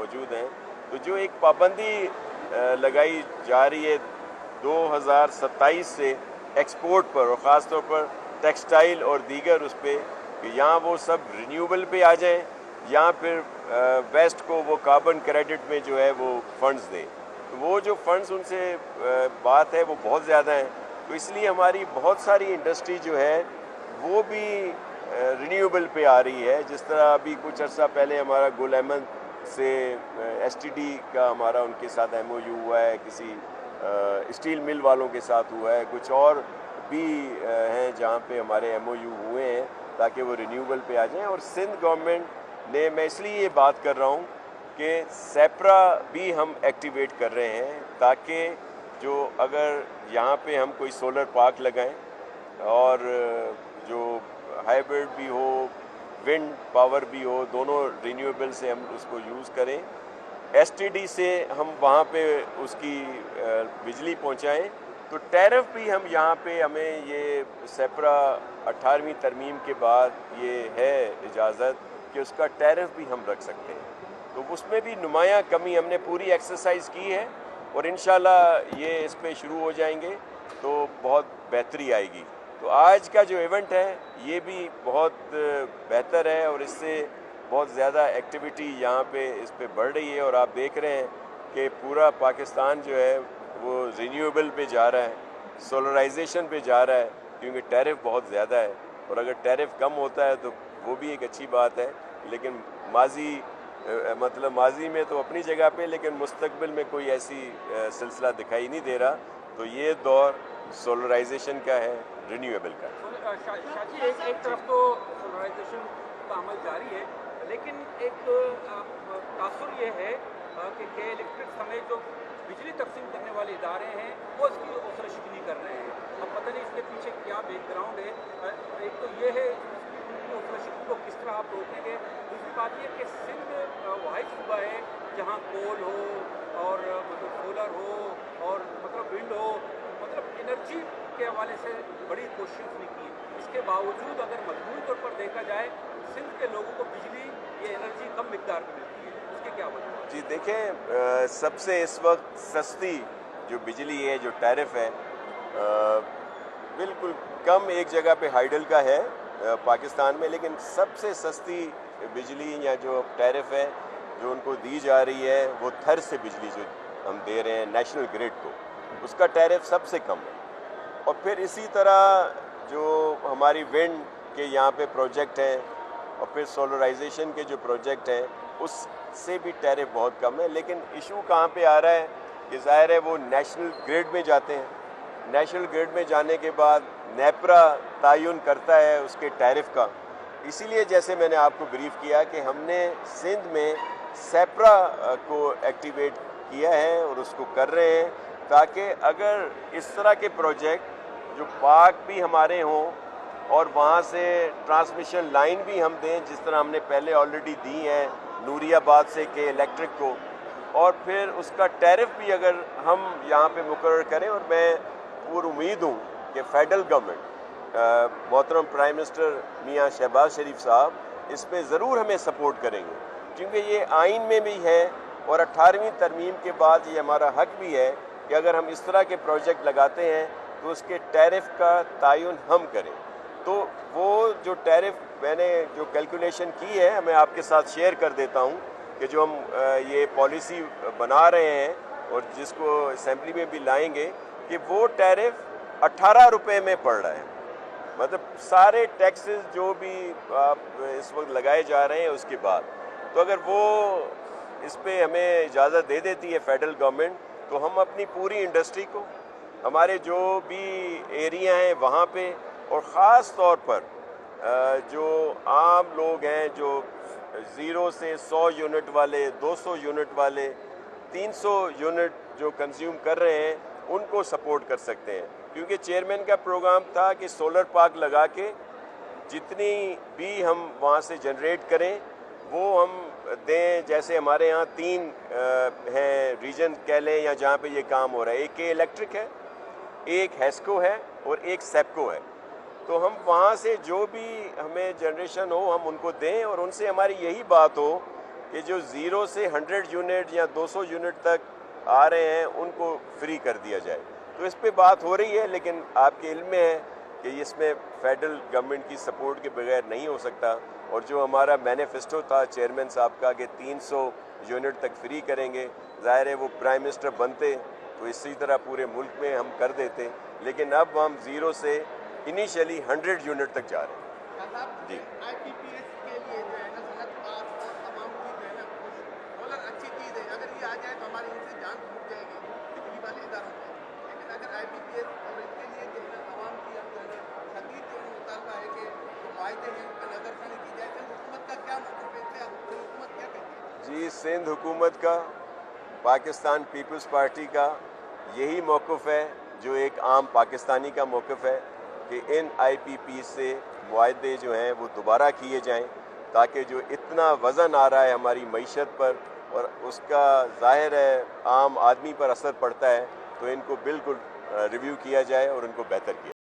موجود ہیں. تو جو ایک پابندی لگائی جا رہی ہے 2027 سے ایکسپورٹ پر، اور خاص طور پر ٹیکسٹائل اور دیگر اس پہ، کہ یہاں وہ سب رینیوبل پہ آ جائیں، یہاں پھر ویسٹ کو وہ کاربن کریڈٹ میں جو ہے وہ فنڈز دیں. تو وہ جو فنڈز ان سے بات ہے وہ بہت زیادہ ہیں. تو اس لیے ہماری بہت ساری انڈسٹری جو ہے وہ بھی رینیوبل پہ آ رہی ہے. جس طرح ابھی کچھ عرصہ پہلے ہمارا گل احمد سے ایس ٹی ڈی کا ہمارا ان کے ساتھ ایم او یو ہوا ہے، کسی اسٹیل مل والوں کے ساتھ ہوا ہے، کچھ اور بھی ہیں جہاں پہ ہمارے ایم او یو ہوئے ہیں تاکہ وہ رینیوبل پہ آ جائیں. اور سندھ گورنمنٹ نے، میں اس لیے یہ بات کر رہا ہوں کہ سیپرا بھی ہم ایکٹیویٹ کر رہے ہیں تاکہ جو اگر یہاں پہ ہم کوئی سولر پارک لگائیں اور جو ہائیبرڈ بھی ہو، ونڈ پاور بھی ہو، دونوں رینیویبل سے ہم اس کو یوز کریں، ایس ٹی ڈی سے ہم وہاں پہ اس کی بجلی پہنچائیں، تو ٹیرف بھی ہم یہاں پہ، ہمیں یہ سیپرا 18ویں ترمیم کے بعد یہ ہے اجازت کہ اس کا ٹیرف بھی ہم رکھ سکتے ہیں. تو اس میں بھی نمایاں کمی ہم نے پوری ایکسرسائز کی ہے، اور انشاءاللہ یہ اس پہ شروع ہو جائیں گے تو بہت بہتری آئے گی. تو آج کا جو ایونٹ ہے یہ بھی بہت بہتر ہے، اور اس سے بہت زیادہ ایکٹیویٹی یہاں پہ اس پہ بڑھ رہی ہے. اور آپ دیکھ رہے ہیں کہ پورا پاکستان جو ہے وہ رینیویبل پہ جا رہا ہے، سولرائزیشن پہ جا رہا ہے، کیونکہ ٹیرف بہت زیادہ ہے. اور اگر ٹیرف کم ہوتا ہے تو وہ بھی ایک اچھی بات ہے. لیکن ماضی میں تو اپنی جگہ پہ، لیکن مستقبل میں کوئی ایسی سلسلہ دکھائی نہیں دے رہا. تو یہ دور سولرائزیشن کا ہے، رینیویبل کا ہے. شاہ جی، ایک طرف تو سولرائزیشن کا عمل جاری ہے، لیکن ایک تاثر یہ ہے کہ الیکٹرک سمیت جو بجلی تقسیم کرنے والے ادارے ہیں وہ اس کی حوصلہ شکنی کر رہے ہیں. اب پتہ نہیں اس کے پیچھے کیا بیک گراؤنڈ ہے. ایک تو یہ ہے حوصلہ شکنی کو کس طرح آپ روکیں گے. دوسری بات یہ کہ سندھ واحد صوبہ ہے جہاں کول ہو اور سولر ہو اور ونڈ ہو، انرجی کے حوالے سے بڑی کوششیں اس نے کی. اس کے باوجود اگر مجموعی طور پر دیکھا جائے سندھ کے لوگوں کو بجلی یہ انرجی کم مقدار میں ملتی ہے. اس کے کیا وجہ؟ جی دیکھیں، سب سے اس وقت سستی جو بجلی ہے، جو ٹیرف ہے، بالکل کم ایک جگہ پہ ہائیڈل کا ہے پاکستان میں، لیکن سب سے سستی بجلی یا جو ٹیرف ہے جو ان کو دی جا رہی ہے وہ تھر سے بجلی جو ہم دے رہے ہیں نیشنل گریڈ کو، اس کا ٹیرف سب سے کم ہے. اور پھر اسی طرح جو ہماری ونڈ کے یہاں پہ پروجیکٹ ہیں اور پھر سولرائزیشن کے جو پروجیکٹ ہیں اس سے بھی ٹیرف بہت کم ہے. لیکن ایشو کہاں پہ آ رہا ہے کہ ظاہر ہے وہ نیشنل گریڈ میں جاتے ہیں. نیشنل گریڈ میں جانے کے بعد نیپرا تعین کرتا ہے اس کے ٹیرف کا. اسی لیے جیسے میں نے آپ کو بریف کیا کہ ہم نے سندھ میں سیپرا کو ایکٹیویٹ کیا ہے اور اس کو کر رہے ہیں تاکہ اگر اس طرح کے پروجیکٹ جو پارک بھی ہمارے ہوں اور وہاں سے ٹرانسمیشن لائن بھی ہم دیں، جس طرح ہم نے پہلے آلریڈی دی ہیں نوری آباد سے کہ الیکٹرک کو، اور پھر اس کا ٹیرف بھی اگر ہم یہاں پہ مقرر کریں. اور میں پور امید ہوں کہ فیڈرل گورنمنٹ، محترم پرائم منسٹر میاں شہباز شریف صاحب اس پہ ضرور ہمیں سپورٹ کریں گے، کیونکہ یہ آئین میں بھی ہے اور 18ویں ترمیم کے بعد یہ ہمارا حق بھی ہے کہ اگر ہم اس طرح کے پروجیکٹ لگاتے ہیں تو اس کے ٹیرف کا تعین ہم کریں. تو وہ جو ٹیرف میں نے جو کیلکولیشن کی ہے میں آپ کے ساتھ شیئر کر دیتا ہوں کہ جو ہم یہ پالیسی بنا رہے ہیں اور جس کو اسمبلی میں بھی لائیں گے، کہ وہ ٹیرف 18 روپے میں پڑ رہا ہے. مطلب سارے ٹیکسز جو بھی آپ اس وقت لگائے جا رہے ہیں اس کے بعد، تو اگر وہ اس پہ ہمیں اجازت دے دیتی ہے فیڈرل گورنمنٹ، تو ہم اپنی پوری انڈسٹری کو، ہمارے جو بھی ایریا ہیں وہاں پہ، اور خاص طور پر جو عام لوگ ہیں جو 0 سے 100 یونٹ والے، 200 یونٹ والے، 300 یونٹ جو کنزیوم کر رہے ہیں ان کو سپورٹ کر سکتے ہیں. کیونکہ چیئرمین کا پروگرام تھا کہ سولر پارک لگا کے جتنی بھی ہم وہاں سے جنریٹ کریں وہ ہم دیں. جیسے ہمارے یہاں 3 ہیں ریجن کہہ لیں یا جہاں پہ یہ کام ہو رہا ہے، ایک کے الیکٹرک ہے، ایک ہیسکو ہے اور ایک سیپکو ہے. تو ہم وہاں سے جو بھی ہمیں جنریشن ہو ہم ان کو دیں، اور ان سے ہماری یہی بات ہو کہ جو 0 سے 100 یونٹ یا 200 یونٹ تک آ رہے ہیں ان کو فری کر دیا جائے. تو اس پہ بات ہو رہی ہے، لیکن آپ کے علم میں ہے کہ اس میں فیڈرل گورنمنٹ کی سپورٹ کے بغیر نہیں ہو سکتا. اور جو ہمارا مینیفیسٹو تھا چیئرمین صاحب کا کہ 300 یونٹ تک فری کریں گے، ظاہر ہے وہ پرائم منسٹر بنتے تو اسی طرح پورے ملک میں ہم کر دیتے، لیکن اب ہم 0 سے انیشلی 100 یونٹ تک جا رہے ہیں. جی آئی پی پی ایس کے لیے جو ہے نا صنعت کار اور تمام کی جو ہے نا ڈالر اچھی چیز ہے، اگر یہ آ جائے تو ہماری ان سے جان چھوٹ جائے گی بجلی والے اداروں سے. لیکن اگر آئی پی پی ایس اور اس کے لیے جو ہے نا عوام کی اب جو ہے نا شدید جو ہے مطالبہ ہے کہ جو معاہدے ہیں ان پہ نظر ثانی کی جائے. سندھ حکومت کا کیا موقف ہے؟ اس سے سندھ حکومت کیا کہتی ہے؟ جی، سندھ حکومت کا، پاکستان پیپلز پارٹی کا یہی موقف ہے جو ایک عام پاکستانی کا موقف ہے کہ ان آئی پی پی سے معاہدے جو ہیں وہ دوبارہ کیے جائیں، تاکہ جو اتنا وزن آ رہا ہے ہماری معیشت پر اور اس کا ظاہر ہے عام آدمی پر اثر پڑتا ہے، تو ان کو بالکل ریویو کیا جائے اور ان کو بہتر کیا